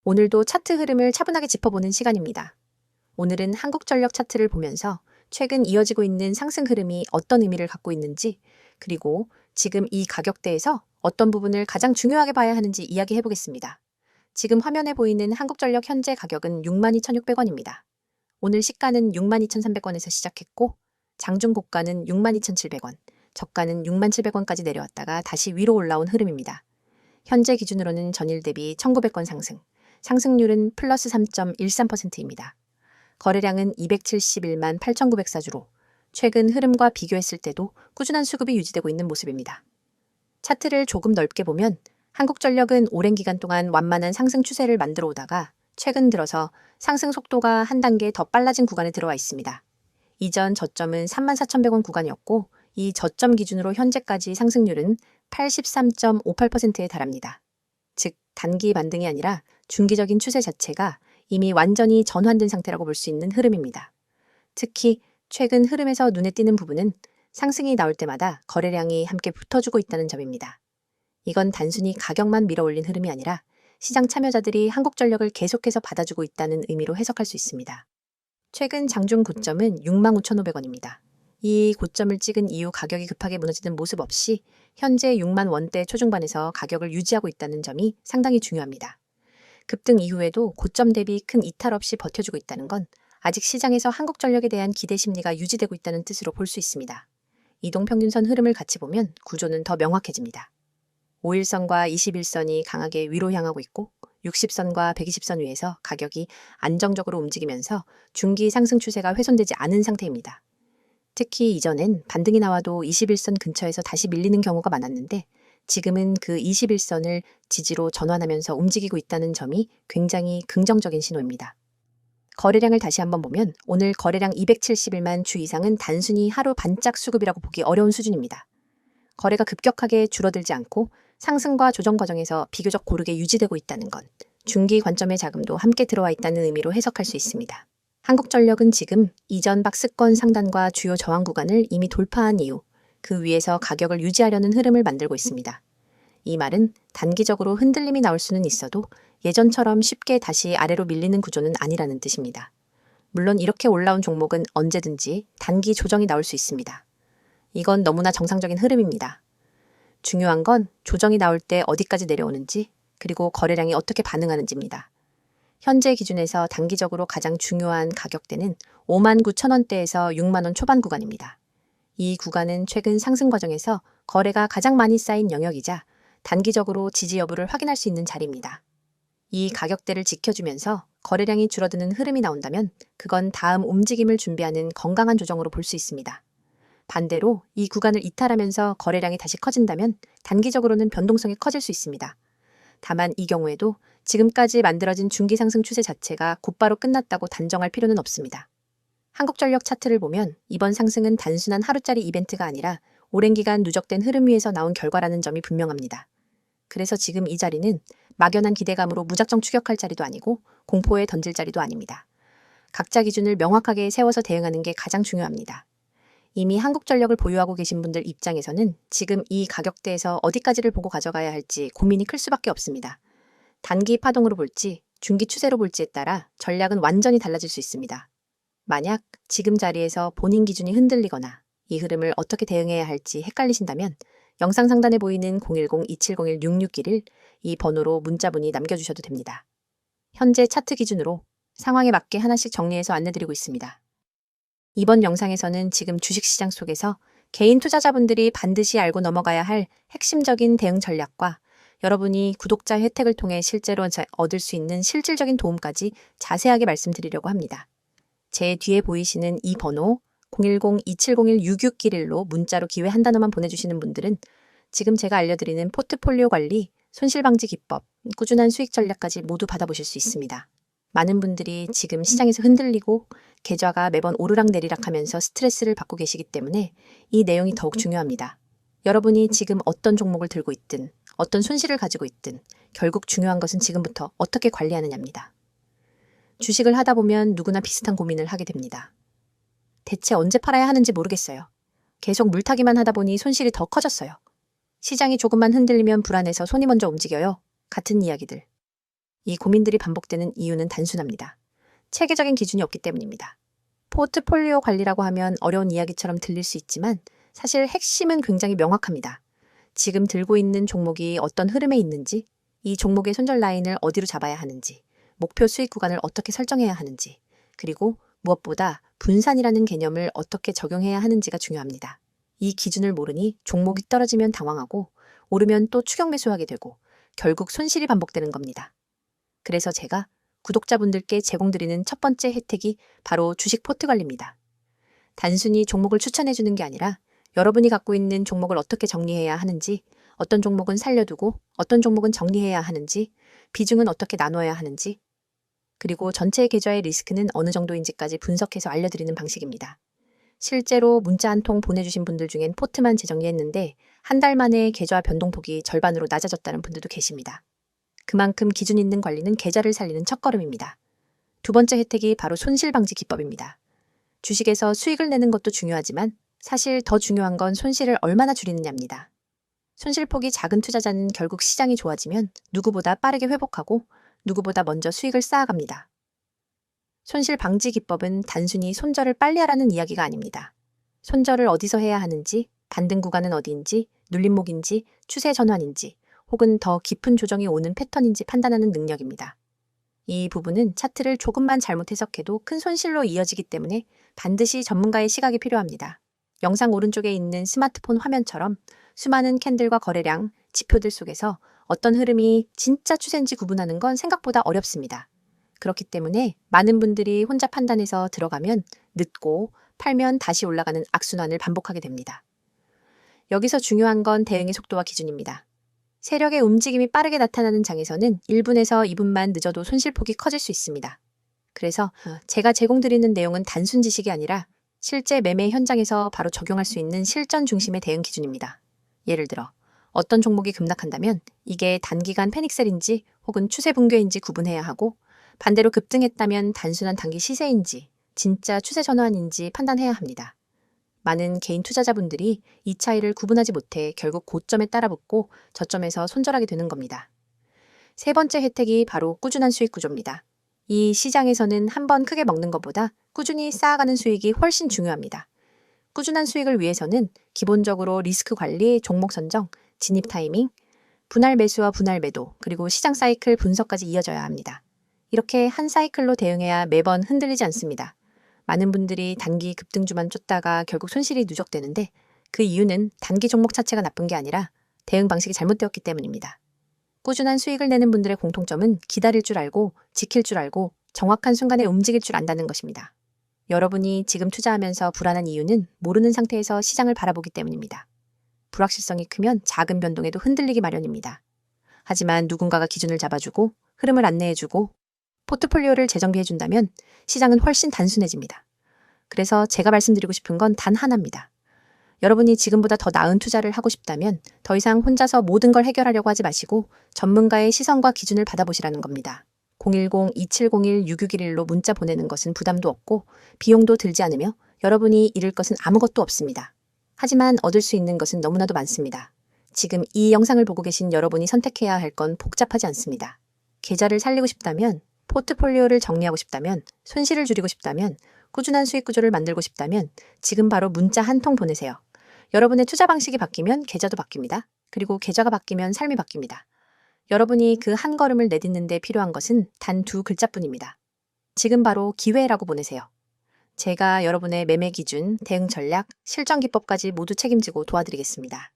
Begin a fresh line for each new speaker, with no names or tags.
오늘도 차트 흐름을 차분하게 짚어보는 시간입니다. 오늘은 한국전력 차트를 보면서 최근 이어지고 있는 상승 흐름이 어떤 의미를 갖고 있는지, 그리고 지금 이 가격대에서 어떤 부분을 가장 중요하게 봐야 하는지 이야기해 보겠습니다. 지금 화면에 보이는 한국전력 현재 가격은 62,600원입니다. 오늘 시가는 62,300원에서 시작했고, 장중 고가는 62,700원, 저가는 6700원까지 내려왔다가 다시 위로 올라온 흐름입니다. 현재 기준으로는 전일 대비 1900건 상승, 상승률은 플러스 3.13%입니다. 거래량은 271만 8,904주로 최근 흐름과 비교했을 때도 꾸준한 수급이 유지되고 있는 모습입니다. 차트를 조금 넓게 보면 한국전력은 오랜 기간 동안 완만한 상승 추세를 만들어 오다가 최근 들어서 상승 속도가 한 단계 더 빨라진 구간에 들어와 있습니다. 이전 저점은 34,100원 구간이었고 이 저점 기준으로 현재까지 상승률은 83.58%에 달합니다. 즉 단기 반등이 아니라 중기적인 추세 자체가 이미 완전히 전환된 상태라고 볼 수 있는 흐름입니다. 특히 최근 흐름에서 눈에 띄는 부분은 상승이 나올 때마다 거래량이 함께 붙어주고 있다는 점입니다. 이건 단순히 가격만 밀어올린 흐름이 아니라 시장 참여자들이 한국전력을 계속해서 받아주고 있다는 의미로 해석할 수 있습니다. 최근 장중 고점은 65,500원입니다. 이 고점을 찍은 이후 가격이 급하게 무너지는 모습 없이 현재 6만 원대 초중반에서 가격을 유지하고 있다는 점이 상당히 중요합니다. 급등 이후에도 고점 대비 큰 이탈 없이 버텨주고 있다는 건 아직 시장에서 한국전력에 대한 기대 심리가 유지되고 있다는 뜻으로 볼 수 있습니다. 이동평균선 흐름을 같이 보면 구조는 더 명확해집니다. 5일선과 21선이 강하게 위로 향하고 있고 60선과 120선 위에서 가격이 안정적으로 움직이면서 중기 상승 추세가 훼손되지 않은 상태입니다. 특히 이전엔 반등이 나와도 21선 근처에서 다시 밀리는 경우가 많았는데 지금은 그 21선을 지지로 전환하면서 움직이고 있다는 점이 굉장히 긍정적인 신호입니다. 거래량을 다시 한번 보면 오늘 거래량 271만 주 이상은 단순히 하루 반짝 수급이라고 보기 어려운 수준입니다. 거래가 급격하게 줄어들지 않고 상승과 조정 과정에서 비교적 고르게 유지되고 있다는 건 중기 관점의 자금도 함께 들어와 있다는 의미로 해석할 수 있습니다. 한국전력은 지금 이전 박스권 상단과 주요 저항 구간을 이미 돌파한 이후 그 위에서 가격을 유지하려는 흐름을 만들고 있습니다. 이 말은 단기적으로 흔들림이 나올 수는 있어도 예전처럼 쉽게 다시 아래로 밀리는 구조는 아니라는 뜻입니다. 물론 이렇게 올라온 종목은 언제든지 단기 조정이 나올 수 있습니다. 이건 너무나 정상적인 흐름입니다. 중요한 건 조정이 나올 때 어디까지 내려오는지 그리고 거래량이 어떻게 반응하는지입니다. 현재 기준에서 단기적으로 가장 중요한 가격대는 59,000원대에서 6만원 초반 구간입니다. 이 구간은 최근 상승 과정에서 거래가 가장 많이 쌓인 영역이자 단기적으로 지지 여부를 확인할 수 있는 자리입니다. 이 가격대를 지켜주면서 거래량이 줄어드는 흐름이 나온다면 그건 다음 움직임을 준비하는 건강한 조정으로 볼 수 있습니다. 반대로 이 구간을 이탈하면서 거래량이 다시 커진다면 단기적으로는 변동성이 커질 수 있습니다. 다만 이 경우에도 지금까지 만들어진 중기 상승 추세 자체가 곧바로 끝났다고 단정할 필요는 없습니다. 한국전력 차트를 보면 이번 상승은 단순한 하루짜리 이벤트가 아니라 오랜 기간 누적된 흐름 위에서 나온 결과라는 점이 분명합니다. 그래서 지금 이 자리는 막연한 기대감으로 무작정 추격할 자리도 아니고 공포에 던질 자리도 아닙니다. 각자 기준을 명확하게 세워서 대응하는 게 가장 중요합니다. 이미 한국전력을 보유하고 계신 분들 입장에서는 지금 이 가격대에서 어디까지를 보고 가져가야 할지 고민이 클 수밖에 없습니다. 단기 파동으로 볼지 중기 추세로 볼지에 따라 전략은 완전히 달라질 수 있습니다. 만약 지금 자리에서 본인 기준이 흔들리거나 이 흐름을 어떻게 대응해야 할지 헷갈리신다면 영상 상단에 보이는 010-2701-6611 이 번호로 문자 문의 남겨주셔도 됩니다. 현재 차트 기준으로 상황에 맞게 하나씩 정리해서 안내드리고 있습니다. 이번 영상에서는 지금 주식시장 속에서 개인 투자자분들이 반드시 알고 넘어가야 할 핵심적인 대응 전략과 여러분이 구독자 혜택을 통해 실제로 얻을 수 있는 실질적인 도움까지 자세하게 말씀드리려고 합니다. 제 뒤에 보이시는 이 번호 010-2701-6611로 문자로 기회 한 단어만 보내주시는 분들은 지금 제가 알려드리는 포트폴리오 관리, 손실방지 기법, 꾸준한 수익 전략까지 모두 받아보실 수 있습니다. 많은 분들이 지금 시장에서 흔들리고 계좌가 매번 오르락내리락 하면서 스트레스를 받고 계시기 때문에 이 내용이 더욱 중요합니다. 여러분이 지금 어떤 종목을 들고 있든 어떤 손실을 가지고 있든 결국 중요한 것은 지금부터 어떻게 관리하느냐입니다. 주식을 하다 보면 누구나 비슷한 고민을 하게 됩니다. 대체 언제 팔아야 하는지 모르겠어요. 계속 물타기만 하다 보니 손실이 더 커졌어요. 시장이 조금만 흔들리면 불안해서 손이 먼저 움직여요. 같은 이야기들. 이 고민들이 반복되는 이유는 단순합니다. 체계적인 기준이 없기 때문입니다. 포트폴리오 관리라고 하면 어려운 이야기처럼 들릴 수 있지만 사실 핵심은 굉장히 명확합니다. 지금 들고 있는 종목이 어떤 흐름에 있는지, 이 종목의 손절 라인을 어디로 잡아야 하는지, 목표 수익 구간을 어떻게 설정해야 하는지, 그리고 무엇보다 분산이라는 개념을 어떻게 적용해야 하는지가 중요합니다. 이 기준을 모르니 종목이 떨어지면 당황하고 오르면 또 추격 매수하게 되고 결국 손실이 반복되는 겁니다. 그래서 제가 구독자분들께 제공드리는 첫 번째 혜택이 바로 주식 포트 관리입니다. 단순히 종목을 추천해주는 게 아니라 여러분이 갖고 있는 종목을 어떻게 정리해야 하는지, 어떤 종목은 살려두고 어떤 종목은 정리해야 하는지, 비중은 어떻게 나눠야 하는지, 그리고 전체 계좌의 리스크는 어느 정도인지까지 분석해서 알려드리는 방식입니다. 실제로 문자 한 통 보내주신 분들 중엔 포트만 재정리했는데 한 달 만에 계좌 변동폭이 절반으로 낮아졌다는 분들도 계십니다. 그만큼 기준 있는 관리는 계좌를 살리는 첫걸음입니다. 두 번째 혜택이 바로 손실 방지 기법입니다. 주식에서 수익을 내는 것도 중요하지만 사실 더 중요한 건 손실을 얼마나 줄이느냐입니다. 손실폭이 작은 투자자는 결국 시장이 좋아지면 누구보다 빠르게 회복하고 누구보다 먼저 수익을 쌓아갑니다. 손실 방지 기법은 단순히 손절을 빨리 하라는 이야기가 아닙니다. 손절을 어디서 해야 하는지, 반등 구간은 어디인지, 눌림목인지, 추세 전환인지, 혹은 더 깊은 조정이 오는 패턴인지 판단하는 능력입니다. 이 부분은 차트를 조금만 잘못 해석해도 큰 손실로 이어지기 때문에 반드시 전문가의 시각이 필요합니다. 영상 오른쪽에 있는 스마트폰 화면처럼 수많은 캔들과 거래량, 지표들 속에서 어떤 흐름이 진짜 추세인지 구분하는 건 생각보다 어렵습니다. 그렇기 때문에 많은 분들이 혼자 판단해서 들어가면 늦고 팔면 다시 올라가는 악순환을 반복하게 됩니다. 여기서 중요한 건 대응의 속도와 기준입니다. 세력의 움직임이 빠르게 나타나는 장에서는 1분에서 2분만 늦어도 손실폭이 커질 수 있습니다. 그래서 제가 제공드리는 내용은 단순 지식이 아니라 실제 매매 현장에서 바로 적용할 수 있는 실전 중심의 대응 기준입니다. 예를 들어 어떤 종목이 급락한다면 이게 단기간 패닉셀인지 혹은 추세 붕괴인지 구분해야 하고 반대로 급등했다면 단순한 단기 시세인지 진짜 추세 전환인지 판단해야 합니다. 많은 개인 투자자분들이 이 차이를 구분하지 못해 결국 고점에 따라붙고 저점에서 손절하게 되는 겁니다. 세 번째 혜택이 바로 꾸준한 수익 구조입니다. 이 시장에서는 한 번 크게 먹는 것보다 꾸준히 쌓아가는 수익이 훨씬 중요합니다. 꾸준한 수익을 위해서는 기본적으로 리스크 관리, 종목 선정, 진입 타이밍, 분할 매수와 분할 매도, 그리고 시장 사이클 분석까지 이어져야 합니다. 이렇게 한 사이클로 대응해야 매번 흔들리지 않습니다. 많은 분들이 단기 급등주만 쫓다가 결국 손실이 누적되는데 그 이유는 단기 종목 자체가 나쁜 게 아니라 대응 방식이 잘못되었기 때문입니다. 꾸준한 수익을 내는 분들의 공통점은 기다릴 줄 알고 지킬 줄 알고 정확한 순간에 움직일 줄 안다는 것입니다. 여러분이 지금 투자하면서 불안한 이유는 모르는 상태에서 시장을 바라보기 때문입니다. 불확실성이 크면 작은 변동에도 흔들리기 마련입니다. 하지만 누군가가 기준을 잡아주고 흐름을 안내해주고 포트폴리오를 재정비해준다면 시장은 훨씬 단순해집니다. 그래서 제가 말씀드리고 싶은 건 단 하나입니다. 여러분이 지금보다 더 나은 투자를 하고 싶다면 더 이상 혼자서 모든 걸 해결하려고 하지 마시고 전문가의 시선과 기준을 받아보시라는 겁니다. 010-2701-6611로 문자 보내는 것은 부담도 없고 비용도 들지 않으며 여러분이 잃을 것은 아무것도 없습니다. 하지만 얻을 수 있는 것은 너무나도 많습니다. 지금 이 영상을 보고 계신 여러분이 선택해야 할 건 복잡하지 않습니다. 계좌를 살리고 싶다면, 포트폴리오를 정리하고 싶다면, 손실을 줄이고 싶다면, 꾸준한 수익 구조를 만들고 싶다면 지금 바로 문자 한 통 보내세요. 여러분의 투자 방식이 바뀌면 계좌도 바뀝니다. 그리고 계좌가 바뀌면 삶이 바뀝니다. 여러분이 그 한 걸음을 내딛는 데 필요한 것은 단 두 글자뿐입니다. 지금 바로 기회라고 보내세요. 제가 여러분의 매매 기준, 대응 전략, 실전 기법까지 모두 책임지고 도와드리겠습니다.